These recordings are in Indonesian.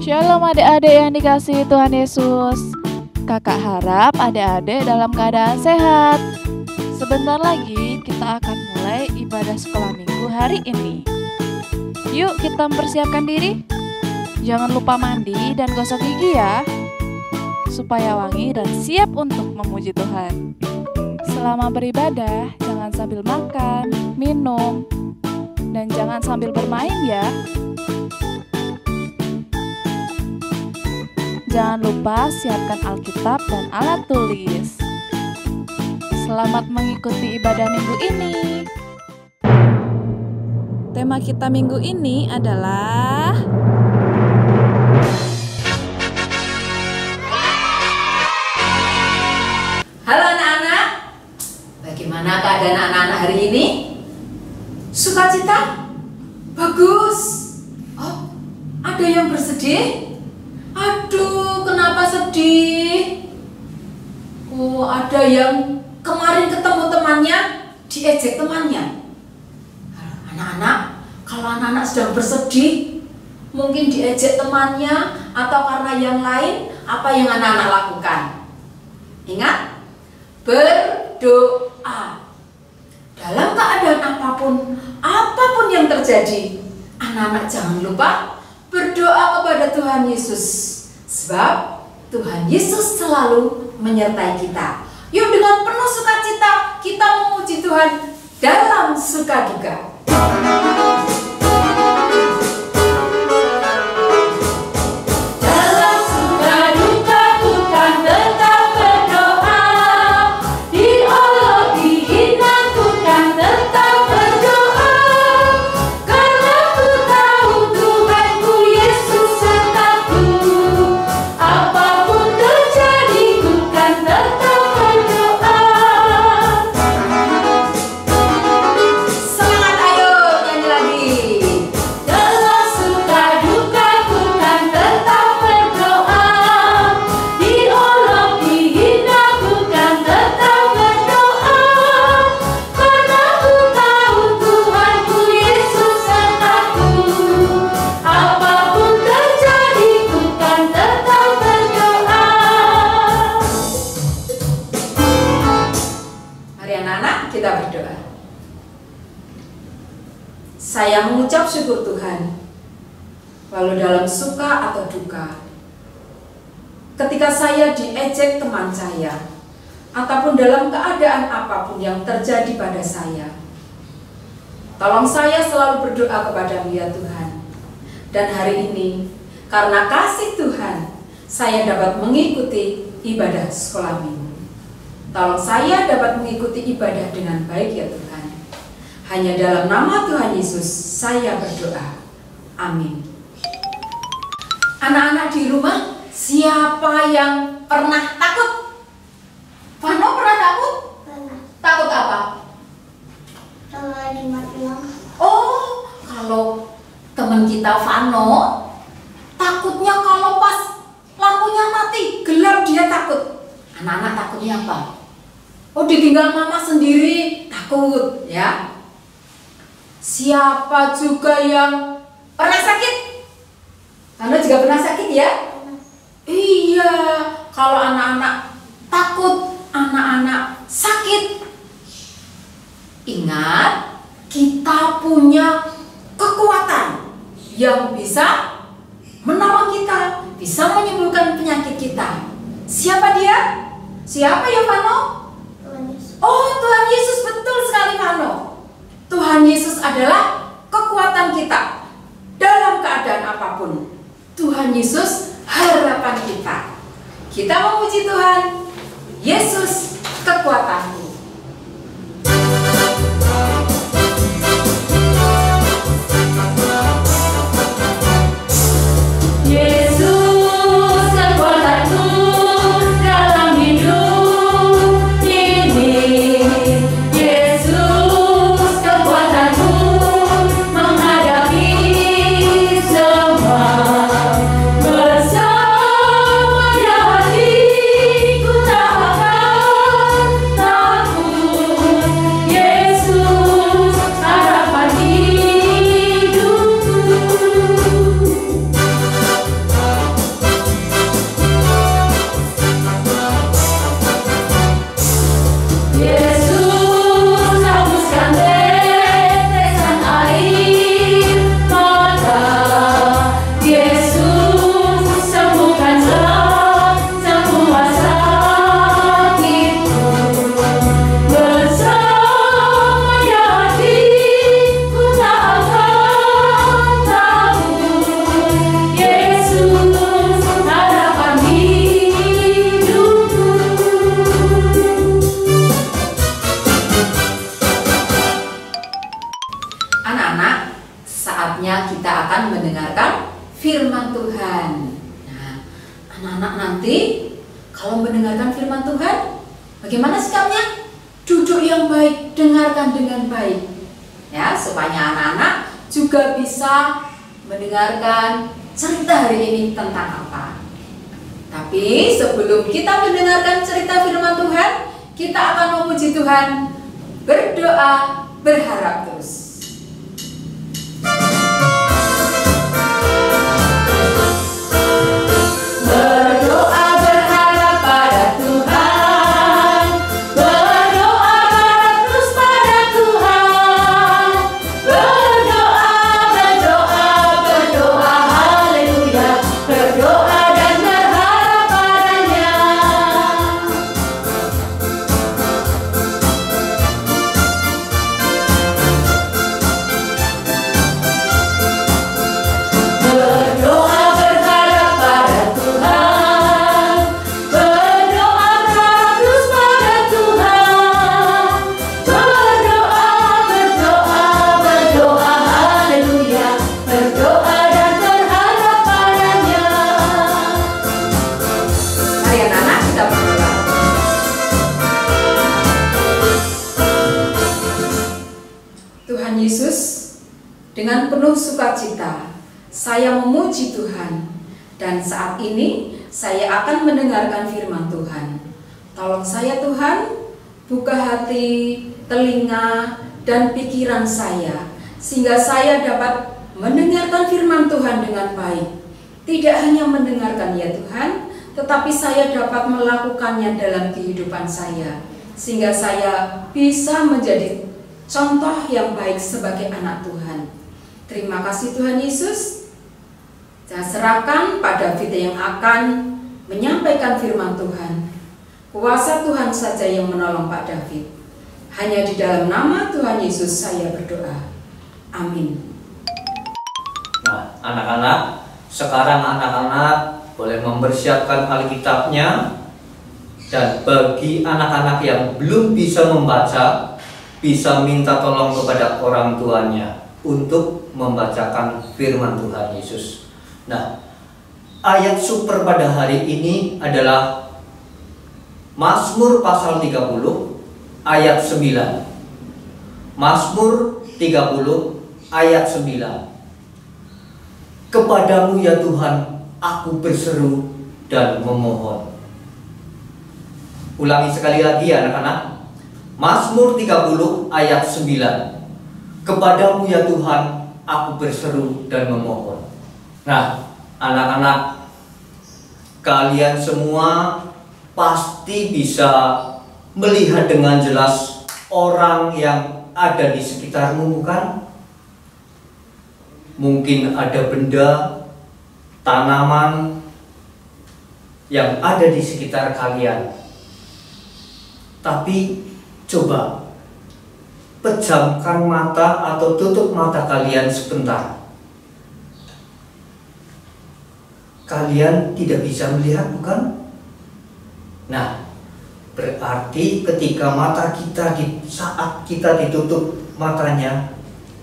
Shalom adik-adik yang dikasihi Tuhan Yesus. Kakak harap adik-adik dalam keadaan sehat. Sebentar lagi kita akan mulai ibadah sekolah minggu hari ini. Yuk kita mempersiapkan diri. Jangan lupa mandi dan gosok gigi ya, supaya wangi dan siap untuk memuji Tuhan. Selama beribadah, jangan sambil makan, minum, dan jangan sambil bermain ya. Jangan lupa siapkan Alkitab dan alat tulis. Selamat mengikuti ibadah minggu ini. Tema kita minggu ini adalah Halo anak-anak, bagaimana keadaan anak-anak hari ini? Sukacita? Bagus. Oh, ada yang bersedih? Aduh, kenapa sedih? Oh, ada yang kemarin ketemu temannya, diejek temannya. Anak-anak, kalau anak-anak sedang bersedih, mungkin diejek temannya atau karena yang lain, apa yang anak-anak lakukan? Ingat, berdoa. Dalam keadaan apapun yang terjadi, anak-anak jangan lupa berdoa kepada Tuhan Yesus, sebab Tuhan Yesus selalu menyertai kita. Yuk dengan penuh sukacita kita memuji Tuhan dalam suka duka. Saya mengucap syukur Tuhan, walau dalam suka atau duka, ketika saya diejek teman saya, ataupun dalam keadaan apapun yang terjadi pada saya, tolong saya selalu berdoa kepada-Mu ya Tuhan. Dan hari ini, karena kasih Tuhan, saya dapat mengikuti ibadah sekolah minggu. Tolong saya dapat mengikuti ibadah dengan baik ya Tuhan. Hanya dalam nama Tuhan Yesus saya berdoa. Amin. Anak-anak di rumah, siapa yang pernah takut? Vano pernah takut? Pernah. Takut apa? Kalau lagi mati lampu. Oh, kalau teman kita Vano, takutnya kalau pas lampunya mati, gelap dia takut. Anak-anak takutnya apa? Oh, ditinggal mama sendiri, takut ya. Siapa juga yang pernah sakit? Anda juga pernah sakit ya? Iya, kalau anak-anak takut, anak-anak sakit, ingat, kita punya kekuatan yang bisa menolong kita, bisa menyembuhkan penyakit kita. Siapa dia? Siapa ya Vano? Oh, Tuhan Yesus, betul sekali Vano. Tuhan Yesus adalah kekuatan kita dalam keadaan apapun. Tuhan Yesus harapan kita. Kita memuji Tuhan. Yesus kekuatanku. Bersama hatiku tak akan akan mendengarkan firman Tuhan. Nah, anak-anak nanti kalau mendengarkan firman Tuhan, bagaimana sikapnya? Duduk yang baik, dengarkan dengan baik. Ya, supaya anak-anak juga bisa mendengarkan cerita hari ini tentang apa. Tapi sebelum kita mendengarkan cerita firman Tuhan, kita akan memuji Tuhan, berdoa, berharap terus. Dengan penuh sukacita, saya memuji Tuhan, dan saat ini saya akan mendengarkan firman Tuhan. Tolong saya Tuhan, buka hati, telinga, dan pikiran saya, sehingga saya dapat mendengarkan firman Tuhan dengan baik. Tidak hanya mendengarkan ya Tuhan, tetapi saya dapat melakukannya dalam kehidupan saya, sehingga saya bisa menjadi contoh yang baik sebagai anak Tuhan. Terima kasih Tuhan Yesus. Saya serahkan pada Vita yang akan menyampaikan firman Tuhan. Kuasa Tuhan saja yang menolong Pak David. Hanya di dalam nama Tuhan Yesus saya berdoa. Amin. Nah, anak-anak, sekarang anak-anak boleh mempersiapkan Alkitabnya. Dan bagi anak-anak yang belum bisa membaca, bisa minta tolong kepada orang tuanya untuk membacakan firman Tuhan Yesus. Nah, ayat super pada hari ini adalah Mazmur pasal 30 ayat 9. Mazmur 30 ayat 9. Kepadamu ya Tuhan, aku berseru dan memohon. Ulangi sekali lagi ya anak-anak. Mazmur 30 ayat 9. Kepadamu ya Tuhan, aku berseru dan memohon. Nah, anak-anak, kalian semua pasti bisa melihat dengan jelas orang yang ada di sekitarmu, bukan? Mungkin ada benda, tanaman yang ada di sekitar kalian. Tapi coba pejamkan mata atau tutup mata kalian sebentar. Kalian tidak bisa melihat, bukan? Nah, berarti ketika mata kita saat kita ditutup matanya,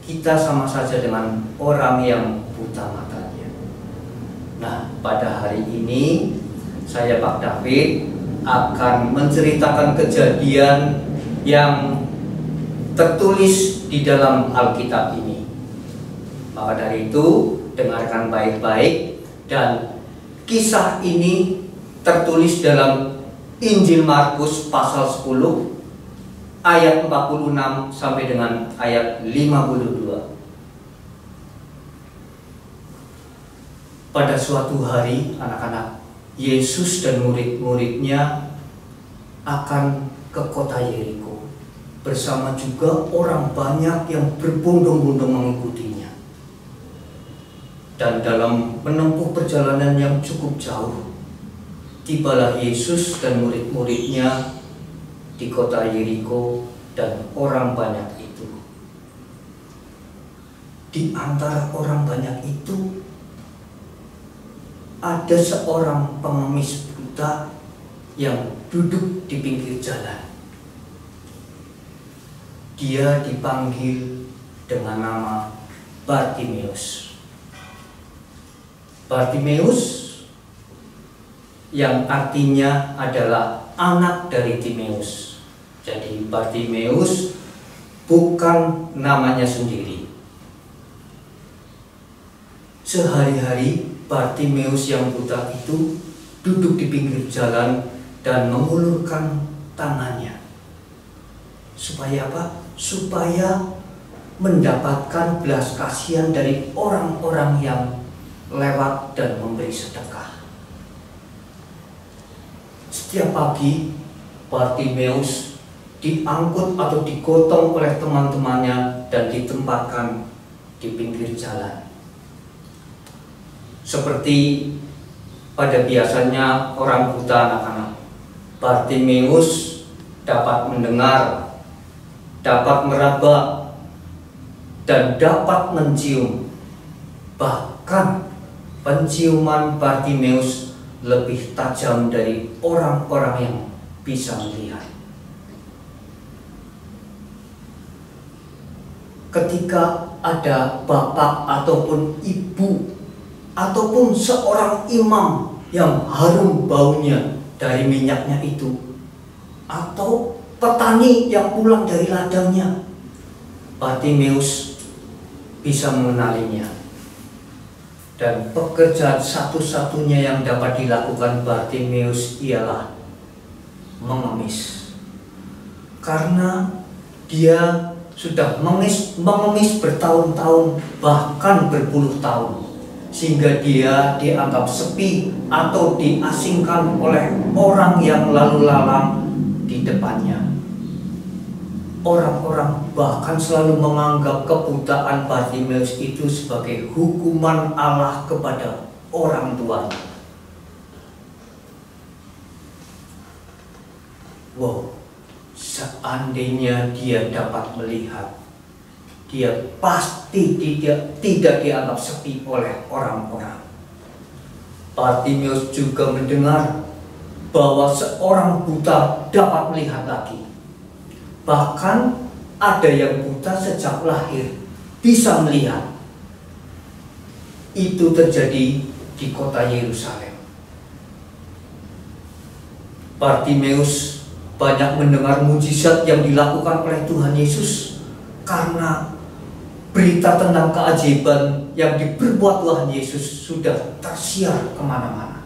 kita sama saja dengan orang yang buta matanya. Nah, pada hari ini saya Pak David akan menceritakan kejadian yang tertulis di dalam Alkitab ini. Maka dari itu, dengarkan baik-baik, dan kisah ini tertulis dalam Injil Markus pasal 10 ayat 46 sampai dengan ayat 52. Pada suatu hari, anak-anak, Yesus dan murid-muridnya akan ke kota Yeriko bersama juga orang banyak yang berbondong-bondong mengikutinya. Dan dalam menempuh perjalanan yang cukup jauh, tibalah Yesus dan murid-muridnya di kota Yeriko dan orang banyak itu. Di antara orang banyak itu ada seorang pengemis buta yang duduk di pinggir jalan. Dia dipanggil dengan nama Bartimeus. Bartimeus yang artinya adalah anak dari Timeus. Jadi Bartimeus bukan namanya sendiri. Sehari-hari Bartimeus yang buta itu duduk di pinggir jalan dan mengulurkan tangannya. Supaya apa? Supaya mendapatkan belas kasihan dari orang-orang yang lewat dan memberi sedekah. Setiap pagi Bartimeus diangkut atau digotong oleh teman-temannya dan ditempatkan di pinggir jalan. Seperti pada biasanya orang buta, anak-anak, Bartimeus dapat mendengar, dapat meraba, dan dapat mencium. Bahkan penciuman Bartimeus lebih tajam dari orang-orang yang bisa melihat. Ketika ada bapak ataupun ibu ataupun seorang imam yang harum baunya dari minyaknya itu, atau petani yang pulang dari ladangnya, Bartimeus bisa mengenalinya. Dan pekerjaan satu-satunya yang dapat dilakukan Bartimeus ialah mengemis. Karena dia sudah mengemis bertahun-tahun, bahkan berpuluh tahun, sehingga dia dianggap sepi atau diasingkan oleh orang yang lalu lalang di depannya. Orang-orang bahkan selalu menganggap kebutaan Bartimeus itu sebagai hukuman Allah kepada orang tuanya. Wow, seandainya dia dapat melihat, dia pasti tidak dianggap sepi oleh orang-orang. Bartimeus juga mendengar bahwa seorang buta dapat melihat lagi. Bahkan ada yang buta sejak lahir bisa melihat. Itu terjadi di kota Yerusalem. Bartimeus banyak mendengar mujizat yang dilakukan oleh Tuhan Yesus karena berita tentang keajaiban yang diperbuat Tuhan Yesus sudah tersiar kemana-mana.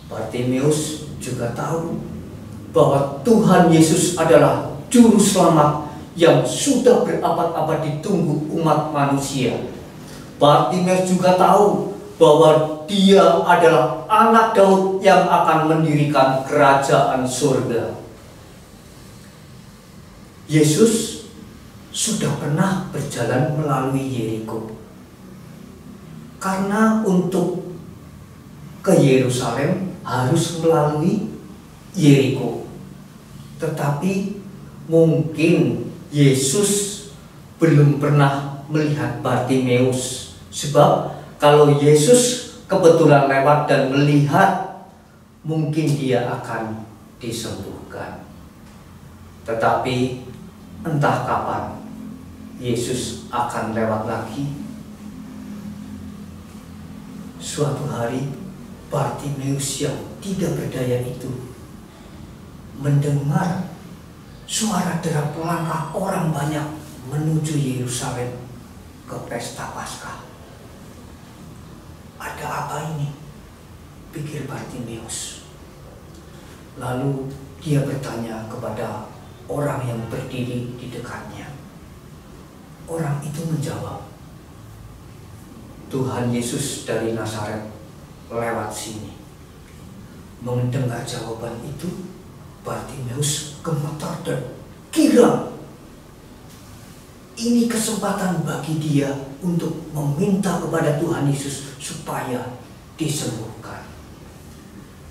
Bartimeus juga tahu bahwa Tuhan Yesus adalah juru selamat yang sudah berabad-abad ditunggu umat manusia. Bartimeus juga tahu bahwa dia adalah anak Daud yang akan mendirikan kerajaan surga. Yesus sudah pernah berjalan melalui Yeriko. Karena untuk ke Yerusalem harus melalui Yeriko. Tetapi mungkin Yesus belum pernah melihat Bartimeus. Sebab kalau Yesus kebetulan lewat dan melihat, mungkin dia akan disembuhkan. Tetapi entah kapan Yesus akan lewat lagi. Suatu hari Bartimeus yang tidak berdaya itu mendengar suara derap langkah orang banyak menuju Yerusalem ke pesta Paskah. Ada apa ini? Pikir Bartimeus. Lalu dia bertanya kepada orang yang berdiri di dekatnya. Orang itu menjawab, Tuhan Yesus dari Nazaret lewat sini. Mendengar jawaban itu, Bartimeus gemetar dan girang. Ini kesempatan bagi dia untuk meminta kepada Tuhan Yesus supaya disembuhkan.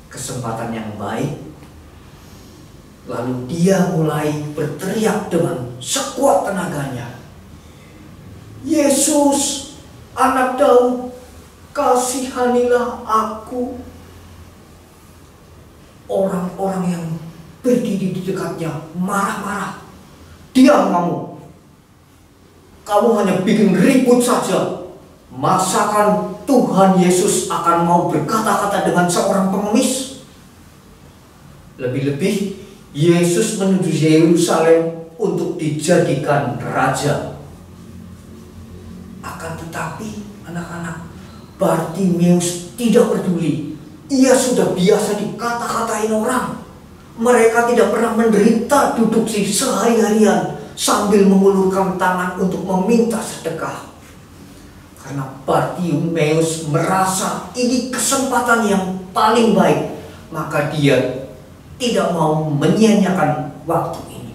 Kesempatan yang baik. Lalu dia mulai berteriak dengan sekuat tenaganya, Yesus, anak Daud, kasihanilah aku. Orang-orang yang berdiri di dekatnya marah-marah. Diam kamu. Kamu hanya bikin ribut saja. masakan Tuhan Yesus akan mau berkata-kata dengan seorang pengemis? Lebih-lebih Yesus menuju Yerusalem untuk dijadikan raja. Akan tetapi anak-anak, Bartimeus tidak peduli. Ia sudah biasa dikata-katain orang. Mereka tidak pernah menderita duduk sehari-harian sambil mengulurkan tangan untuk meminta sedekah. Karena Bartimeus merasa ini kesempatan yang paling baik, maka dia tidak mau menyia-nyiakan waktu ini.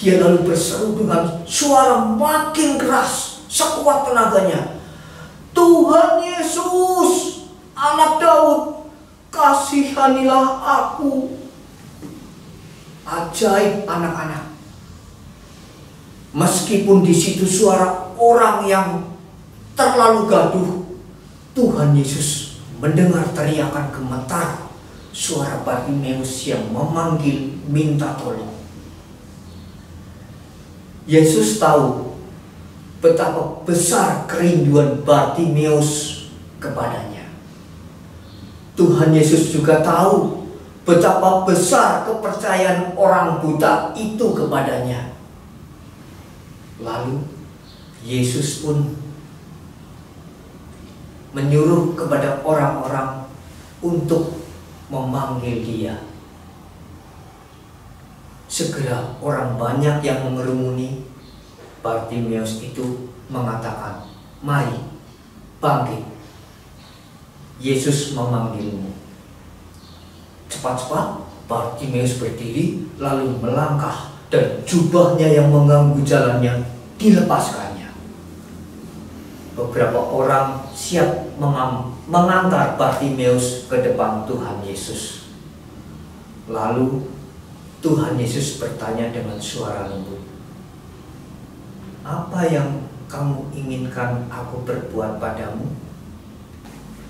Dia lalu berseru dengan suara makin keras, sekuat tenaganya, "Tuhan Yesus, Anak Daud, kasihanilah aku." Ajaib anak-anak. Meskipun di situ suara orang yang terlalu gaduh, Tuhan Yesus mendengar teriakan gemetar suara Bartimeus yang memanggil minta tolong. Yesus tahu betapa besar kerinduan Bartimeus kepadanya. Tuhan Yesus juga tahu betapa besar kepercayaan orang buta itu kepadanya. Lalu Yesus pun menyuruh kepada orang-orang untuk memanggil dia. Segera orang banyak yang mengerumuni. Bartimeus itu mengatakan, "Mari, bangkit. Yesus memanggilmu." Cepat-cepat Bartimeus berdiri lalu melangkah, dan jubahnya yang mengganggu jalannya dilepaskannya. Beberapa orang siap mengantar Bartimeus ke depan Tuhan Yesus. Lalu Tuhan Yesus bertanya dengan suara lembut, "Apa yang kamu inginkan aku berbuat padamu?"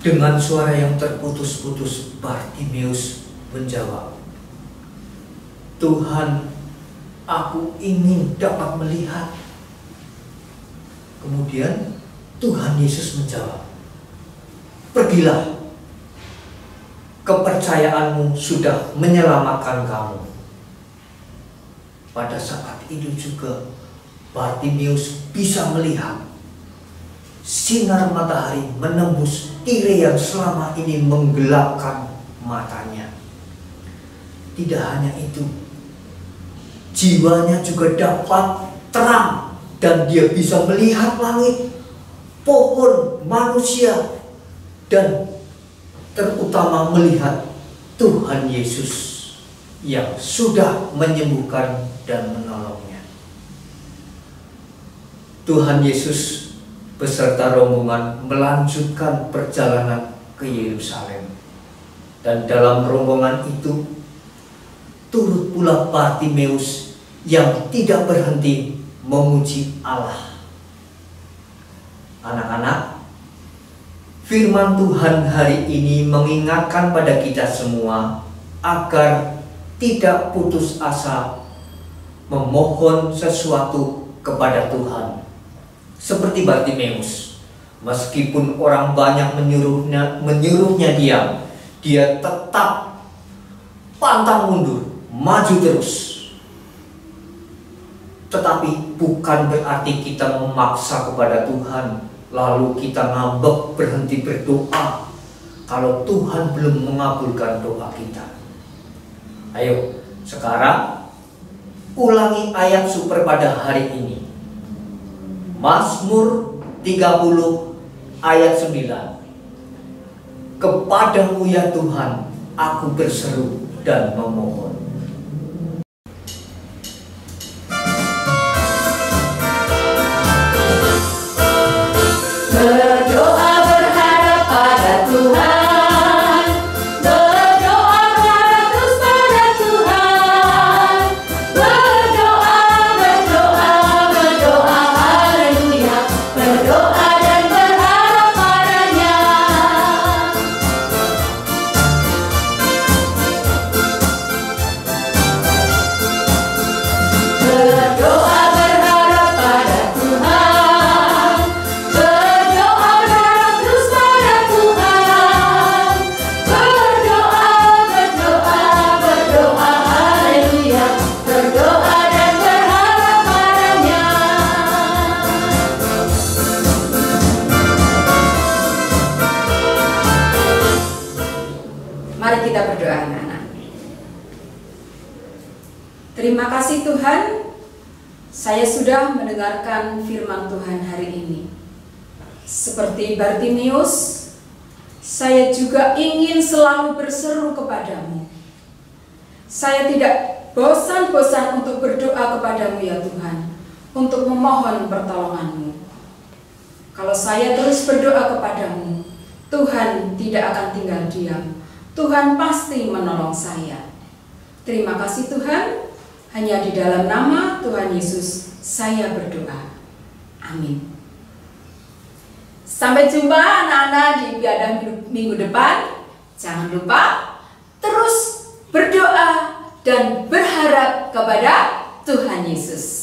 Dengan suara yang terputus-putus, Bartimeus menjawab, "Tuhan, aku ingin dapat melihat." Kemudian Tuhan Yesus menjawab, "Pergilah, kepercayaanmu sudah menyelamatkan kamu." Pada saat itu juga Bartimeus bisa melihat. Sinar matahari menembus tirai yang selama ini menggelapkan matanya. Tidak hanya itu, jiwanya juga dapat terang dan dia bisa melihat langit, pohon, manusia, dan terutama melihat Tuhan Yesus yang sudah menyembuhkan dan menolongnya. Tuhan Yesus beserta rombongan melanjutkan perjalanan ke Yerusalem. Dan dalam rombongan itu turut pula Bartimeus yang tidak berhenti memuji Allah. Anak-anak, firman Tuhan hari ini mengingatkan pada kita semua agar tidak putus asa memohon sesuatu kepada Tuhan. Seperti Bartimeus, meskipun orang banyak menyuruhnya diam, dia tetap pantang mundur, maju terus. Tetapi bukan berarti kita memaksa kepada Tuhan, lalu kita ngambek berhenti berdoa kalau Tuhan belum mengabulkan doa kita. Ayo, sekarang ulangi ayat super pada hari ini. Mazmur 30 ayat 9. "Kepadamu ya Tuhan, aku berseru dan memohon." Berdoa berharap pada Tuhan, berdoa berharap terus pada Tuhan, berdoa, berdoa, berdoa, haleluya, berdoa dan berharap padanya. kita berdoa, anak-anak. Terima kasih Tuhan, saya sudah mendengarkan firman Tuhan hari ini. Seperti Bartimius, saya juga ingin selalu berseru kepadamu. Saya tidak bosan-bosan untuk berdoa kepadamu ya Tuhan, untuk memohon pertolonganmu. Kalau saya terus berdoa kepadamu, Tuhan tidak akan tinggal diam. Tuhan pasti menolong saya. Terima kasih Tuhan, hanya di dalam nama Tuhan Yesus saya berdoa. Amin. Sampai jumpa anak-anak di ibadah minggu depan. Jangan lupa terus berdoa dan berharap kepada Tuhan Yesus.